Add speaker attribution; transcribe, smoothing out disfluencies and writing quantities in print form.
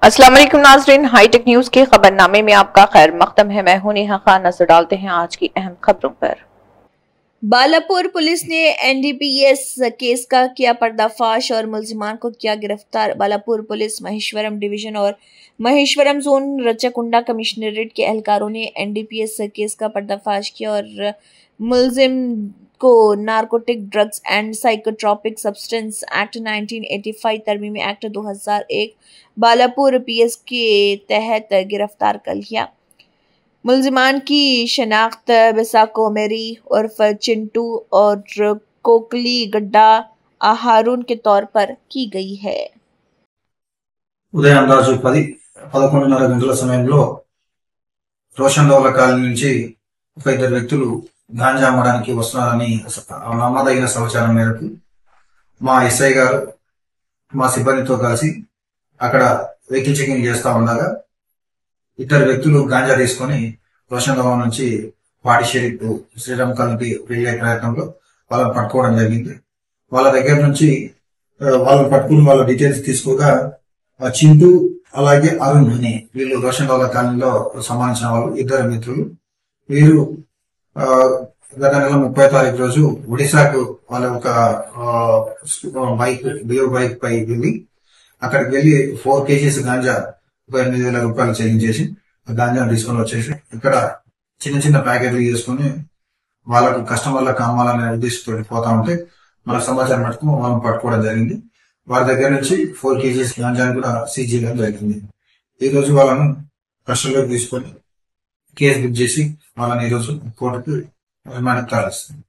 Speaker 1: अस्सलाम वालेकुम नाज़रीन, हाईटेक न्यूज के खबरनामे में आपका खैर मकदम है। मैं हूं नेहा खान। नजर डालते हैं आज की अहम खबरों पर।
Speaker 2: बालापुर पुलिस ने एनडीपीएस केस का किया पर्दाफाश और मुलजिमान को किया गिरफ्तार। बालापुर पुलिस महेश्वरम डिवीजन और महेश्वरम जोन रचकुंडा कमिश्नरेट के एहलकारों ने एनडीपीएस केस का पर्दाफाश किया और मुलजिम को narcotic drugs and psychotropic substance act 1985 तरमीमी एक्ट 2001 बालापुर पीएस के तहत गिरफ्तार कर लिया। मुलजिमान की शनाख्त बिसाको मेरी उर्फ चिंटू और कोकली गड्ढा हारून के तौर पर की गई है।
Speaker 3: ఉదయం రాజు 11:30 గంటల సమయంలో రోషన్ దౌలా కాలనీ నుంచి ఒక ఇద్దరు వ్యక్తులు గాంజా అమ్మడానికి వస్తున్నారని నమ్మదగిన సమాచారం మేరకు మా ఎస్ఐ గారు మా సిబ్బందితో కలిసి అక్కడ వెహికల్ చెకింగ్ చేస్తా ఉండగా ఇద్దరు వ్యక్తులు గాంజా తీసుకొని రోషన్ దౌలా నుంచి పాడిషేరి శ్రీరామ్ కాలనీకి వెళ్లే ప్రయత్నంలో వాళ్ళని పట్టుకోవడం జరిగింది. వాళ్ళ దగ్గర నుంచి వాళ్ళని పట్టుకుని వాళ్ళ డీటెయిల్స్ తీసుకోగా చింటూ అలాగే అరుణ్ అని వీళ్ళు రోషన్ దౌలా కాలనీలో సంబంధించిన వాళ్ళు ఇద్దరు మిత్రులు. వీరు గత నెల 30వ తారీఖు రోజు ఒడిశాకు వాళ్ళ ఒక బైక్ పై వెళ్ళి అక్కడికి వెళ్లి 4 కేజీస్ గాంజా 8,000 రూపాయలు చెల్లించేసి గాంజా తీసుకొని వచ్చేసి ఇక్కడ చిన్న చిన్న ప్యాకెట్లు చేసుకుని వాళ్ళకు కస్టమర్లకు అమ్మాలనే ఉద్దేశంతో పోతా ఉంటే మనకు సమాచారం మటుకు వాళ్ళని పట్టుకోవడం జరిగింది. వారి దగ్గర నుంచి 4 కేజీస్ గాంజాని కూడా సీజ్ చేయడం జరిగింది. ఈ రోజు వాళ్ళను కస్టడీలోకి తీసుకొని కేసు బుక్ చేసి వాళ్ళని ఈ రోజు కోర్టుకు రిమాండ్కి తరలిస్తుంది.